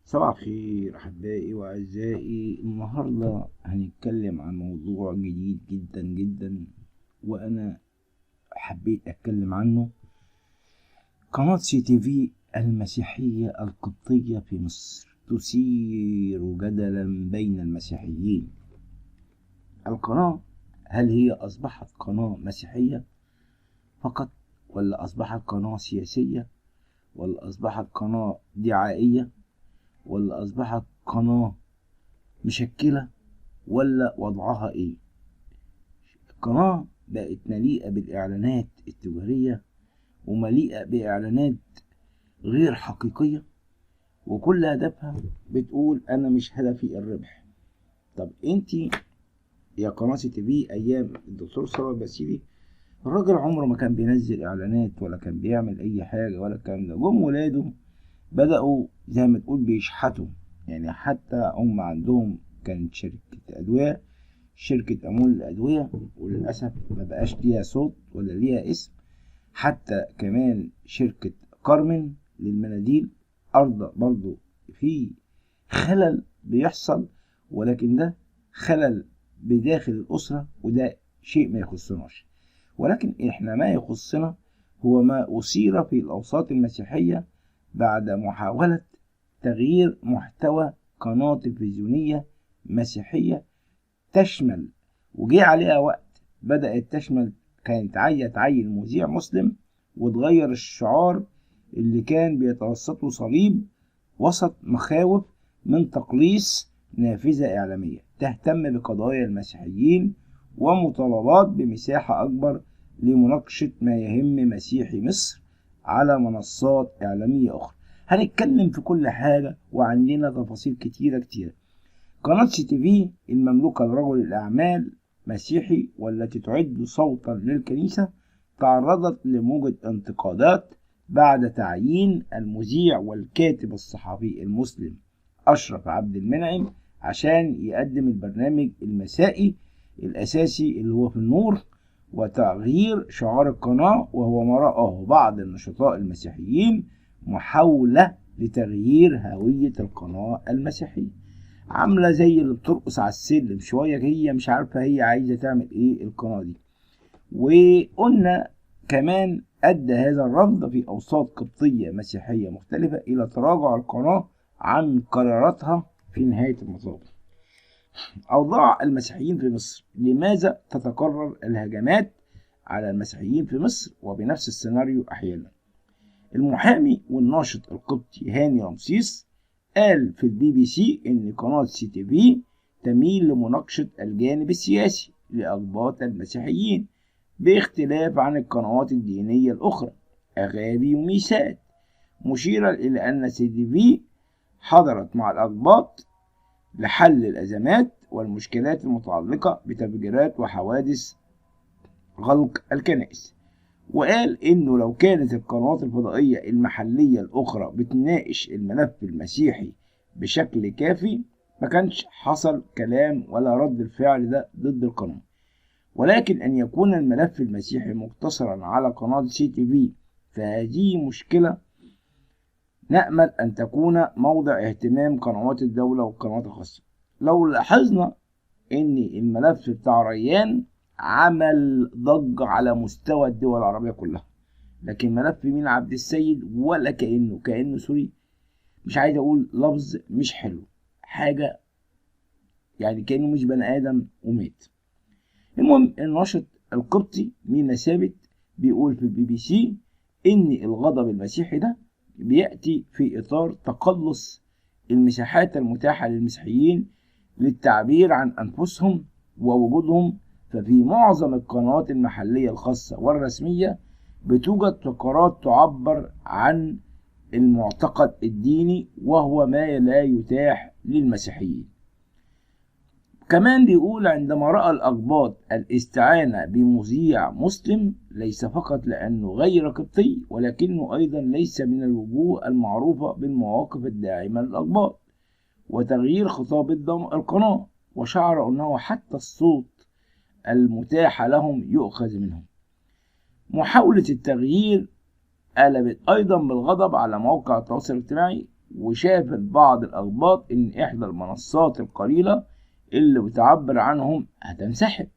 صباح الخير أحبائي وأعزائي. النهاردة هنتكلم عن موضوع جديد جدا جدا، وأنا حبيت أتكلم عنه. قناة سي تي في المسيحية القبطية في مصر تثير جدلا بين المسيحيين. القناة، هل هي أصبحت قناة مسيحية فقط، ولا أصبحت قناة سياسية، ولا أصبحت قناة دعائية، ولا أصبحت قناة مشكلة، ولا وضعها ايه؟ القناة بقت مليئة بالإعلانات التجارية، ومليئة بإعلانات غير حقيقية، وكل هدفها بتقول أنا مش هدفي الربح. طب انتي يا قناة تي في أيام الدكتور ثروت بسيلي، الراجل عمره ما كان بينزل إعلانات ولا كان بيعمل أي حاجة ولا الكلام ده. جم ولاده بدأوا زي ما تقول بيشحتوا، يعني حتى هم عندهم كانت شركة أدوية، شركة أمول الأدوية، وللأسف ما بقاش ليها صوت ولا ليها اسم. حتى كمان شركة كارمن للمناديل أرضى برضو في خلل بيحصل، ولكن ده خلل بداخل الأسرة، وده شيء ما يخصناش. ولكن إحنا ما يخصنا هو ما أثير في الأوساط المسيحية بعد محاولة تغيير محتوى قناة تلفزيونية مسيحية تشمل، وجي عليها وقت بدأت تشمل، كانت عايزة تعين مذيع مسلم وتغير الشعار اللي كان بيتوسطه صليب وسط مخاوف من تقليص نافذة إعلامية تهتم بقضايا المسيحيين ومطالبات بمساحة أكبر لمناقشة ما يهم مسيحي مصر على منصات إعلامية أخرى. هنتكلم في كل حاجة وعندنا تفاصيل كتيرة كتيرة. قناة سي تي في المملوكة لرجل الأعمال مسيحي والتي تعد صوتا للكنيسة تعرضت لموجة انتقادات بعد تعيين المذيع والكاتب الصحفي المسلم أشرف عبد المنعم عشان يقدم البرنامج المسائي الأساسي اللي هو في النور، وتغيير شعار القناة، وهو ما رآه بعض النشطاء المسيحيين محاولة لتغيير هوية القناة المسيحية. عاملة زي اللي بترقص على السلم شوية، هي مش عارفة هي عايزة تعمل ايه القناة دي. وقلنا كمان أدى هذا الرفض في أوساط قبطية مسيحية مختلفة إلى تراجع القناة عن قراراتها في نهاية المطاف. أوضاع المسيحيين في مصر، لماذا تتكرر الهجمات على المسيحيين في مصر وبنفس السيناريو أحيانا؟ المحامي والناشط القبطي هاني رمسيس قال في البي بي سي إن قناة سي تي في تميل لمناقشة الجانب السياسي لأقباط المسيحيين باختلاف عن القنوات الدينية الأخرى أغابي وميسات، مشيرا إلى أن سي تي في حضرت مع الأقباط لحل الأزمات والمشكلات المتعلقة بتفجيرات وحوادث غلق الكنائس. وقال إنه لو كانت القنوات الفضائية المحلية الأخرى بتناقش الملف المسيحي بشكل كافي ما كانش حصل كلام ولا رد الفعل ده ضد القناة، ولكن أن يكون الملف المسيحي مقتصرا على قناة سي تي في فهذه مشكلة نأمل أن تكون موضع اهتمام قنوات الدولة والقنوات الخاصة. لو لاحظنا إن الملف بتاع ريان عمل ضجة على مستوى الدول العربية كلها، لكن ملف مين عبد السيد ولا كأنه سوري، مش عايز أقول لفظ مش حلو، حاجة يعني كأنه مش بني آدم ومات. المهم الناشط القبطي مينا ثابت بيقول في البي بي سي إن الغضب المسيحي ده بيأتي في إطار تقلص المساحات المتاحة للمسيحيين للتعبير عن أنفسهم ووجودهم. ففي معظم القنوات المحلية الخاصة والرسمية بتوجد فقرات تعبر عن المعتقد الديني، وهو ما لا يتاح للمسيحيين. كمان بيقول عندما رأى الأقباط الاستعانة بمذيع مسلم ليس فقط لأنه غير قبطي، ولكنه أيضا ليس من الوجوه المعروفة بالمواقف الداعمة للأقباط وتغيير خطاب القناة، وشعر أنه حتى الصوت المتاح لهم يؤخذ منهم. محاولة التغيير قلبت أيضا بالغضب على مواقع التواصل الاجتماعي وشافت بعض الأقباط إن إحدى المنصات القليلة اللي بتعبر عنهم هتنسحب.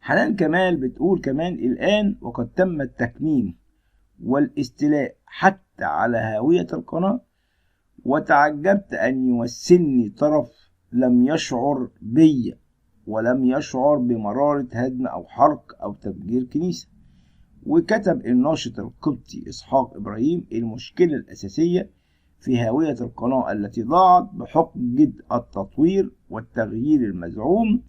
حنان كمال بتقول كمان: الآن وقد تم التكميم والاستيلاء حتى على هاوية القناة، وتعجبت أن يمثلني طرف لم يشعر بي ولم يشعر بمرارة هدم أو حرق أو تفجير كنيسة. وكتب الناشط القبطي إسحاق إبراهيم: المشكلة الأساسية في هاوية القناة التي ضاعت بحجة التطوير والتغيير المزعوم،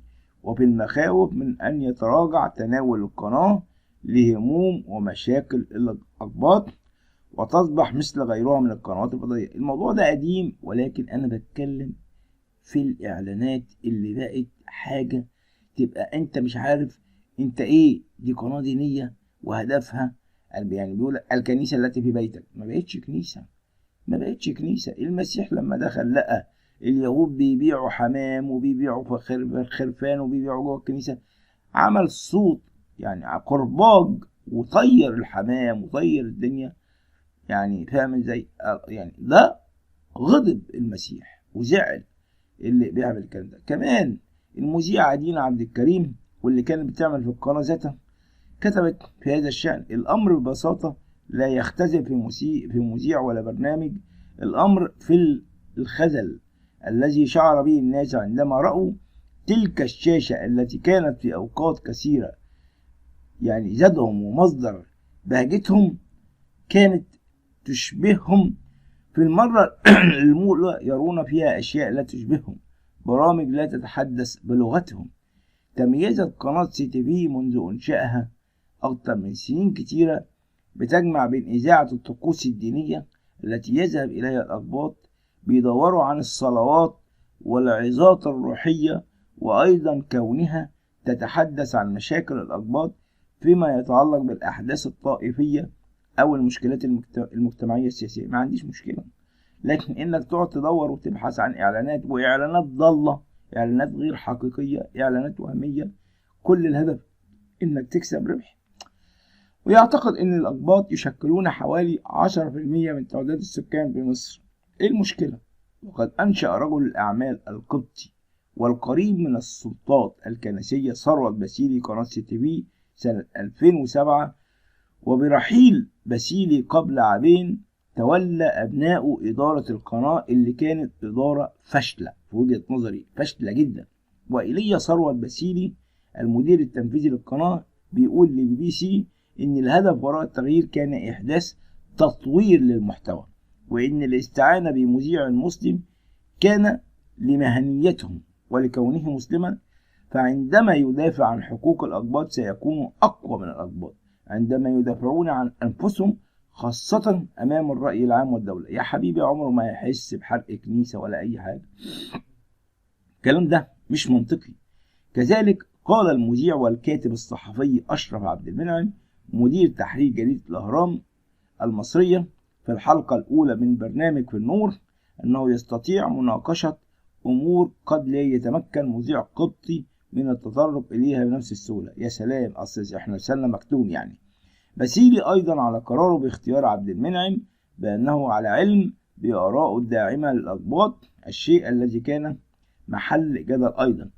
وفي المخاوف من أن يتراجع تناول القناة لهموم ومشاكل الأقباط وتصبح مثل غيرها من القنوات الفضائية. الموضوع ده قديم، ولكن أنا بتكلم في الإعلانات اللي بقت حاجة تبقى أنت مش عارف أنت إيه. دي قناة دينية وهدفها يعني بيقول الكنيسة التي في بيتك. ما بقتش كنيسة، ما بقتش كنيسة. المسيح لما دخل لقى اليهود بيبيعوا حمام وبيبيعوا خرفان وبيبيعوا جوه الكنيسة، عمل صوت يعني قرباج وطير الحمام وطير الدنيا. يعني فاهم ازاي؟ يعني ده غضب المسيح وزعل اللي بيعمل الكلام ده. كمان المذيعة دينا عبد الكريم واللي كانت بتعمل في القناة ذاتها كتبت في هذا الشأن: الأمر ببساطة لا يختزل في مذيع ولا برنامج، الأمر في الخزل الذي شعر به الناس عندما رأوا تلك الشاشة التي كانت في أوقات كثيرة يعني زادهم ومصدر بهجتهم، كانت تشبههم في المرة الأولى يرون فيها أشياء لا تشبههم، برامج لا تتحدث بلغتهم. تميزت قناة CTV منذ إنشائها أكثر من سنين كتيرة بتجمع بين إذاعة الطقوس الدينية التي يذهب إليها الأقباط بيدوروا عن الصلوات والعظات الروحية، وأيضا كونها تتحدث عن مشاكل الأقباط فيما يتعلق بالأحداث الطائفية أو المشكلات المجتمعية السياسية. ما عنديش مشكلة، لكن إنك تقعد تدور وتبحث عن إعلانات وإعلانات ضالة، إعلانات غير حقيقية، إعلانات وهمية، كل الهدف إنك تكسب ربح. ويعتقد إن الأقباط يشكلون حوالي 10% من تعداد السكان في مصر. إيه المشكلة؟ وقد أنشأ رجل الأعمال القبطي والقريب من السلطات الكنسية ثروت باسيلي قناة CTV سنة 2007، وبرحيل باسيلي قبل عامين تولى أبناء إدارة القناة اللي كانت إدارة فاشلة في وجهة نظري، فاشلة جدا. وإيليا ثروت باسيلي المدير التنفيذي للقناة بيقول لBBC إن الهدف وراء التغيير كان إحداث تطوير للمحتوى، وإن الاستعانة بمذيع مسلم كان لمهنيتهم ولكونه مسلما، فعندما يدافع عن حقوق الأقباط سيكون أقوى من الأقباط عندما يدافعون عن أنفسهم، خاصة أمام الرأي العام والدولة. يا حبيبي عمره ما يحس بحرق كنيسة ولا أي حاجة. الكلام ده مش منطقي. كذلك قال المذيع والكاتب الصحفي أشرف عبد المنعم مدير تحرير جريدة الأهرام المصرية في الحلقة الأولى من برنامج في النور أنه يستطيع مناقشة أمور قد لا يتمكن مذيع قبطي من التطرق إليها بنفس السهولة. يا سلام، أصل إحنا لساننا مكتوم يعني. باسيلي أيضا على قراره باختيار عبد المنعم بأنه على علم بآرائه الداعمة للأقباط، الشيء الذي كان محل جدل أيضا.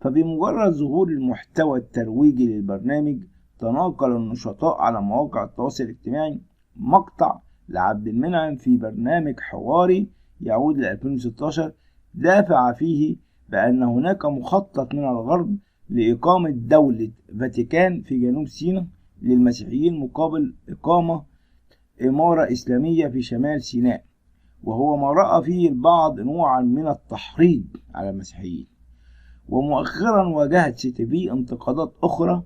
فبمجرد ظهور المحتوى الترويجي للبرنامج تناقل النشطاء على مواقع التواصل الاجتماعي مقطع لعبد المنعم في برنامج حواري يعود ل 2016 دافع فيه بأن هناك مخطط من الغرب لإقامة دولة فاتيكان في جنوب سيناء للمسيحيين مقابل إقامة إمارة إسلامية في شمال سيناء، وهو ما رأى فيه البعض نوعا من التحريض على المسيحيين. ومؤخرا واجهت CTV انتقادات أخرى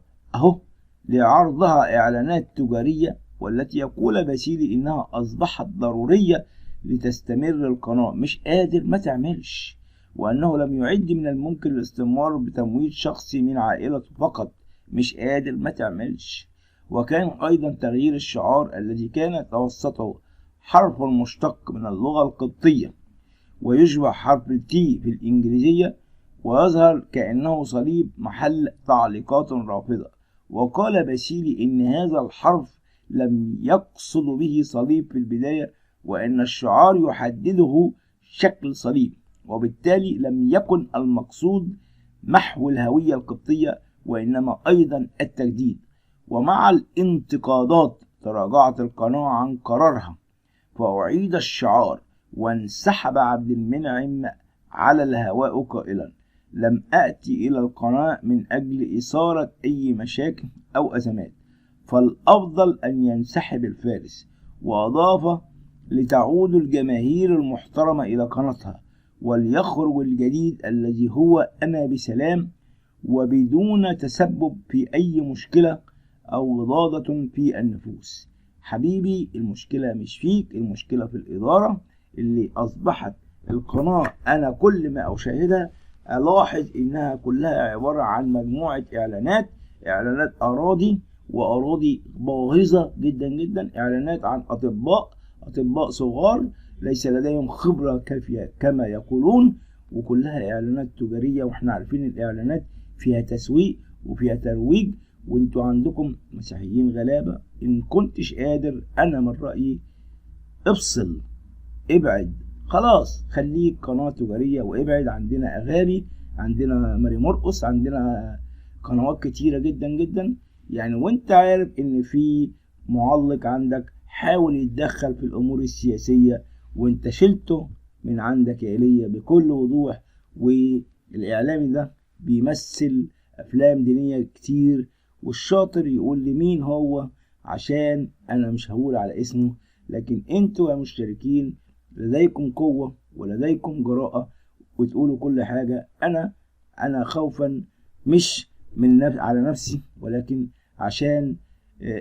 لعرضها إعلانات تجارية، والتي يقول باسيلي إنها أصبحت ضرورية لتستمر القناة. مش قادر ما تعملش، وأنه لم يعد من الممكن الاستمرار بتمويل شخصي من عائلته فقط. مش قادر ما تعملش. وكان أيضا تغيير الشعار الذي كان يتوسطه حرف مشتق من اللغة القبطية ويشبه حرف T في الإنجليزية ويظهر كأنه صليب محل تعليقات رافضة. وقال باسيلي إن هذا الحرف لم يقصد به صليب في البداية، وإن الشعار يحدده شكل صليب، وبالتالي لم يكن المقصود محو الهوية القبطية وإنما أيضا التجديد. ومع الانتقادات تراجعت القناة عن قرارها فأعيد الشعار، وانسحب عبد المنعم على الهواء قائلا: لم أأتي إلى القناة من أجل إثارة أي مشاكل أو أزمات، فالأفضل أن ينسحب الفارس. وأضاف: لتعود الجماهير المحترمة إلى قناتها، وليخرج الجديد الذي هو أنا بسلام وبدون تسبب في أي مشكلة أو ضادة في النفوس. حبيبي، المشكلة مش فيك، المشكلة في الإدارة اللي أصبحت القناة أنا كل ما أشاهدها ألاحظ إنها كلها عبارة عن مجموعة إعلانات أراضي، وأراضي باهظة جدا جدا، إعلانات عن أطباء صغار ليس لديهم خبرة كافية كما يقولون، وكلها إعلانات تجارية. وإحنا عارفين الإعلانات فيها تسويق وفيها ترويج، وانتوا عندكم مسيحيين غلابة. إن كنتش قادر، أنا من رأيي افصل، ابعد، خلاص خليك قناة تجارية وابعد. عندنا أغاني، عندنا ماري مرقص، عندنا قنوات كتيرة جدا جدا يعني. وانت عارف ان في معلق عندك حاول يتدخل في الأمور السياسية وانت شلته من عندك يا إيليا بكل وضوح. والإعلامي ده بيمثل أفلام دينية كتير، والشاطر يقول لي مين هو عشان أنا مش هقول على اسمه. لكن انتوا يا مشتركين لديكم قوة ولديكم جراءة وتقولوا كل حاجة. أنا خوفا مش على نفسي، ولكن عشان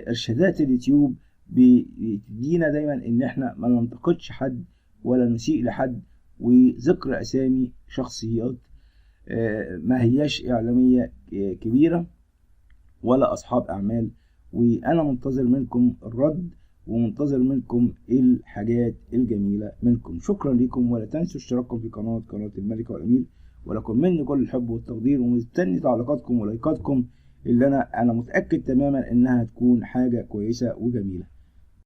إرشادات اليوتيوب بتدينا دايما إن احنا ما ننتقدش حد ولا نسيء لحد، وذكر أسامي شخصيات ما هياش إعلامية كبيرة ولا أصحاب أعمال. وأنا منتظر منكم الرد ومنتظر منكم الحاجات الجميلة منكم. شكرا لكم، ولا تنسوا اشتراككم في قناة الملك والأمير، ولكم مني كل الحب والتقدير، ومستني تعليقاتكم ولايكاتكم اللي أنا متأكد تماما إنها تكون حاجة كويسة وجميلة.